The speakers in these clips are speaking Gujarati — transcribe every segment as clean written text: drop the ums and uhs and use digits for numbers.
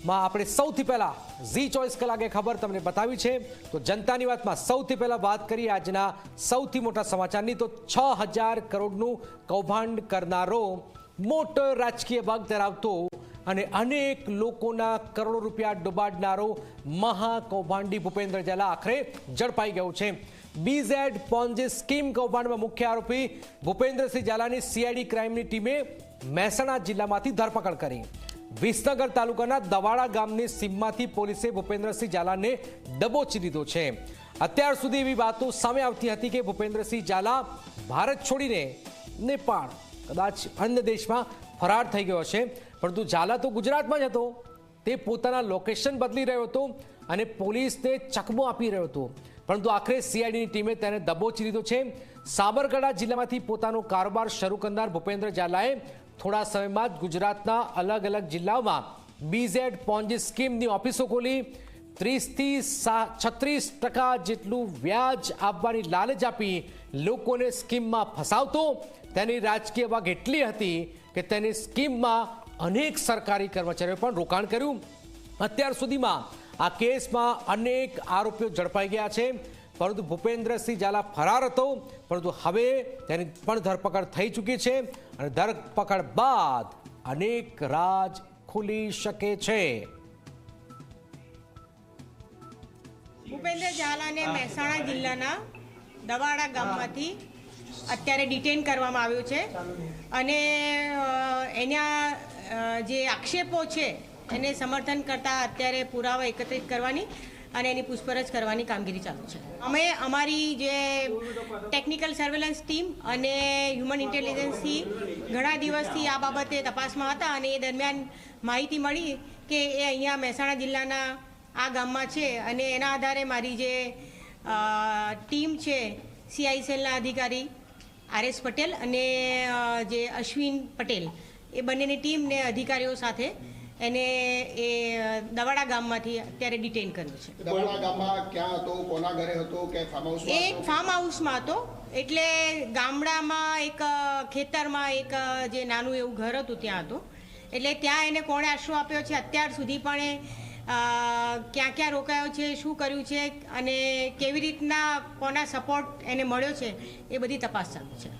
માં આપણે સૌથી પહેલા ઝી 24 કલાકે ખબર તમને બતાવી છે। તો જનતાની વાતમાં સૌથી પહેલા વાત કરીએ આજના સૌથી મોટા સમાચારની। તો 6000 કરોડનું કૌભાંડ કરનારો મોટો રાજકીય ભાગ ધરાવતો અને અનેક લોકોના કરોડો રૂપિયા ડૂબાડનારો મહાકૌભાંડી ભૂપેન્દ્ર ઝાલા આખરે ઝડપાઈ ગયો છે। બીઝેડ પોન્જી સ્કીમ કૌભાંડમાં મુખ્ય આરોપી ભૂપેન્દ્રસિંહ ઝાલાની સીઆઈડી ક્રાઇમની ટીમે મહેસાણા જિલ્લામાંથી ધરપકડ કરી। વિસનગર તાલુકાના દવાડા ગામની સીમમાંથી પોલીસે ભૂપેન્દ્રસિંહ ઝાલાને દબોચી લીધો છે। અત્યાર સુધી એવી વાતો સામે આવતી હતી કે ભૂપેન્દ્રસિંહ ઝાલા ભારત છોડીને નેપાળ કદાચ અન્ય દેશમાં ફરાર થઈ ગયો છે, પરંતુ ઝાલા તો ગુજરાતમાં જ હતો। તે પોતાના લોકેશન બદલી રહ્યો હતો અને પોલીસને ચકમો આપી રહ્યો હતો, પરંતુ આખરે સીઆઈડીની ટીમે તેને દબોચી લીધો છે। સાબરકાંઠા જિલ્લામાંથી પોતાનો કારોબાર શરૂ કરનાર ભૂપેન્દ્ર ઝાલાએ થોડા સમયમાં જ ગુજરાતના અલગ અલગ જિલ્લાઓમાં બીઝેડ પોન્જી સ્કીમની ઓફિસો ખોલી 30 થી 36% જેટલું વ્યાજ આપવાની લાલચ આપી લોકોને સ્કીમમાં ફસાવતો। તેની રાજકીય વાગ એટલી હતી કે તેની સ્કીમમાં અનેક સરકારી કર્મચારીઓએ પણ રોકાણ કર્યું। અત્યાર સુધીમાં આ કેસમાં અનેક આરોપીઓ ઝડપાઈ ગયા છે, પરંતુ ભૂપેન્દ્રસિંહ ઝાલા ફરાર હતો, પરંતુ હવે તેની પણ ધરપકડ થઈ ચૂકી છે અને ધરપકડ બાદ અનેક રાજ ખુલી શકે છે। ભૂપેન્દ્ર ઝાલાને મહેસાણા જિલ્લાના દવાડા ગામમાંથી અત્યારે ડિટેન કરવામાં આવ્યો છે અને એના જે આક્ષેપો છે એને સમર્થન કરતા અત્યારે પુરાવા એકત્રિત કરવાની અને એની પૂછપરછ કરવાની કામગીરી ચાલુ છે। અમે અમારી જે ટેકનિકલ સર્વેલન્સ ટીમ અને હ્યુમન ઇન્ટેલિજન્સથી ઘણા દિવસથી આ બાબતે તપાસમાં હતા અને એ દરમિયાન માહિતી મળી કે એ અહીંયા મહેસાણા જિલ્લાના આ ગામમાં છે અને એના આધારે મારી જે ટીમ છે સીઆઈ સેલના અધિકારી આરએસ પટેલ અને જે અશ્વિન પટેલ એ બંનેની ટીમને અધિકારીઓ સાથે એને એ દવાડા ગામમાંથી અત્યારે ડિટેન કર્યું છે। દવાડા ગામમાં ક્યાં હતો, કોના ઘરે હતો કે ફાર્મ હાઉસમાં? એક ફાર્મ હાઉસમાં હતો, એટલે ગામડામાં એક ખેતરમાં એક જે નાનું એવું ઘર હતું ત્યાં હતું, એટલે ત્યાં એને કોણે આશરો આપ્યો છે અત્યાર સુધી પણ એ ક્યાં ક્યાં રોકાયો છે, શું કર્યું છે અને કેવી રીતના કોના સપોર્ટ એને મળ્યો છે એ બધી તપાસ ચાલુ છે।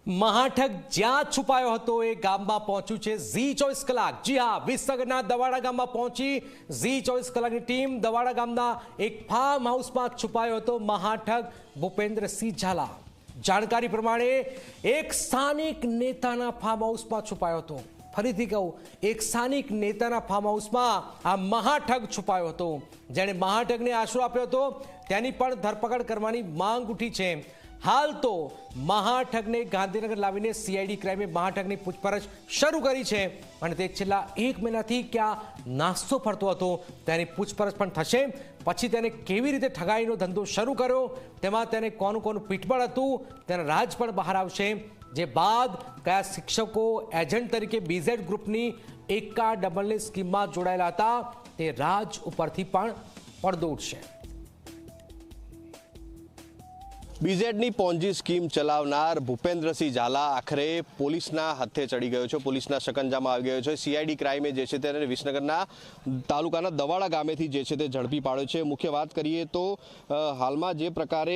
મહાઠગ જ્યાં છુપાયો હતો એ ગામમાં પહોંચ્યું છે ઝી 24 કલાક। જી હા, વિસનગરના દવાડા ગામમાં પહોંચી ઝી 24 કલાકની ટીમ દવાડા ગામના એક ફાર્મ હાઉસમાં છુપાયો હતો મહાઠગ ભૂપેન્દ્રસિંહ ઝાલા। જાણકારી પ્રમાણે એક સ્થાનિક નેતાના ફાર્મ હાઉસમાં છુપાયો હતો। ફરીથી કહું, એક સ્થાનિક નેતાના ફાર્મ હાઉસમાં આ મહાઠગ છુપાયો હતો। જેણે મહાઠગને આશરો આપ્યો હતો તેની પણ ધરપકડ કરવાની માંગ ઉઠી છે। હાલ તો મહાઠગને ગાંધીનગર લાવીને સીઆઈડી ક્રાઇમે મહાઠગની પૂછપરછ શરૂ કરી છે અને તે છેલ્લા 1 મહિનાથી ક્યાં નાસ્તો ફરતો હતો તેની પૂછપરછ પણ થશે। પછી તેને કેવી રીતે ઠગાઈનો ધંધો શરૂ કર્યો, તેમાં તેને કોનું કોનું પીઠબળ હતું તેના રાજ પણ બહાર આવશે। જે બાદ કયા શિક્ષકો એજન્ટ તરીકે બીઝેડ ગ્રુપની એકા ડબલની સ્કીમમાં જોડાયેલા હતા તે રાજ ઉપરથી પણ પડદો ઉઠશે। બીઝેડની પોન્જી સ્કીમ ચલાવનાર ભૂપેન્દ્રસિંહ ઝાલા આખરે પોલીસના હાથે ચડી ગયો છે, પોલીસના શકંજામાં આવી ગયો છે। સીઆઈડી ક્રાઇમે જે છે તેને વિસનગરના તાલુકાના દવાડા ગામેથી જે છે તે ઝડપી પાડ્યો છે। મુખ્ય વાત કરીએ તો હાલમાં જે પ્રકારે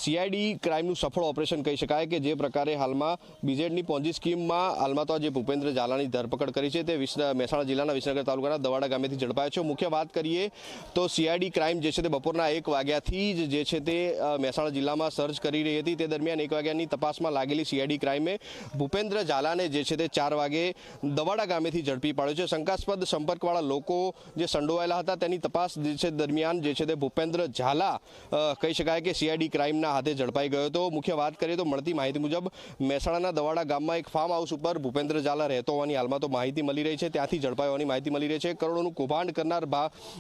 સીઆઈડી ક્રાઇમનું સફળ ઓપરેશન કહી શકાય કે જે પ્રકારે હાલમાં બીઝેડની પોન્જી સ્કીમમાં હાલમાં તો જે ભૂપેન્દ્ર ઝાલાની ધરપકડ કરી છે તે મહેસાણા જિલ્લાના વિસનગર તાલુકાના દવાડા ગામેથી ઝડપાયો છે। મુખ્ય વાત કરીએ તો સીઆઈડી ક્રાઇમ જે છે તે બપોરના 1 વાગ્યાથી જ જે છે તે મહેસાણા જિલ્લામાં સર્ચ કરી રહી હતી। તે દરમિયાન 1 વાગ્યાની તપાસમાં લાગેલી સીઆઈડી ક્રાઇમે ભૂપેન્દ્ર ઝાલાને જે છે તે 4 વાગે દવાડા ગામેથી ઝડપી પાડ્યો છે। શંકાસ્પદ સંપર્કવાળા લોકો જે સંડોવાયેલા હતા તેની તપાસ જે છે દરમિયાન જે છે તે ભૂપેન્દ્ર ઝાલા કહી શકાય કે સીઆઈડી ક્રાઇમના હાથે ઝડપાઈ ગયો હતો। મુખ્ય વાત કરીએ તો મળતી માહિતી મુજબ મહેસાણાના દવાડા ગામમાં એક ફાર્મ હાઉસ ઉપર ભૂપેન્દ્ર ઝાલા રહેતો હોવાની હાલમાં તો માહિતી મળી રહી છે, ત્યાંથી ઝડપાઈ હોવાની માહિતી મળી રહી છે। કરોડોનું કૌભાંડ કરનાર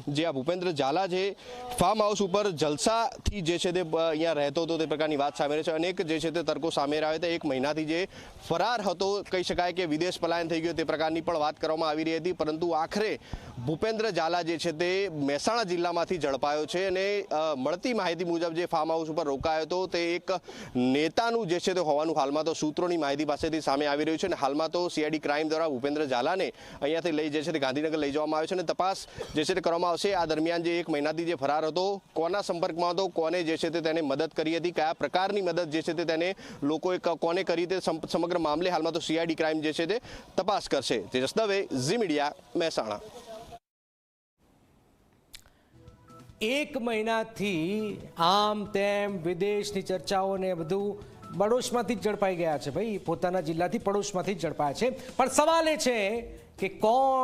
જે આ ભૂપેન્દ્ર ઝાલા છે ફાર્મ હાઉસ ઉપર જલસાથી જે છે તે અહીંયા રહેતો હતો તે પ્રકારની વાત સામે રહે છે. અનેક જે છે તે તર્કો સામે આવ્યા હતા. 1 મહિનાથી જે ફરાર હતો, કહી શકાય કે વિદેશ પલાયન થઈ ગયો તે પ્રકારની પણ વાત કરવામાં આવી રહી હતી. પરંતુ આખરે ભૂપેન્દ્ર ઝાલા જે છે તે મહેસાણા જિલ્લામાંથી ઝડપાયો છે અને મળતી માહિતી મુજબ જે ફાર્મ હાઉસ ઉપર રોકાયો હતો તે એક નેતાનું જે છે તે હોવાનું હાલમાં તો સૂત્રોની માહિતી પાસેથી સામે આવી રહ્યું છે. અને હાલમાં તો સીઆઈડી ક્રાઇમ દ્વારા ભૂપેન્દ્ર ઝાલાને અહીંયાથી લઈ જે છે તે ગાંધીનગર લઈ જવામાં આવે છે અને તપાસ જે છે તે કરવામાં આવશે. આ દરમિયાન જે 1 મહિનાથી જે ફરાર હતો, કોના સંપર્કમાં હતો, કોને જે છે તે તેને મદદ કરી હતી, કયા પ્રકારની મદદ જે છે તે તેને લોકોએ કોને કરી તે સમગ્ર મામલે હાલમાં તો સીઆઈડી ક્રાઇમ જે છે તે તપાસ કરશે. તેજસ દવે, ઝી મીડિયા, મહેસાણા. 1 મહિનાથી આમ તેમ વિદેશની ચર્ચાઓને બધું પડોશમાંથી જ ઝડપાઈ ગયા છે. ભાઈ પોતાના જિલ્લાથી પડોશમાંથી જ ઝડપાયા છે. પણ સવાલ એ છે કે કોણ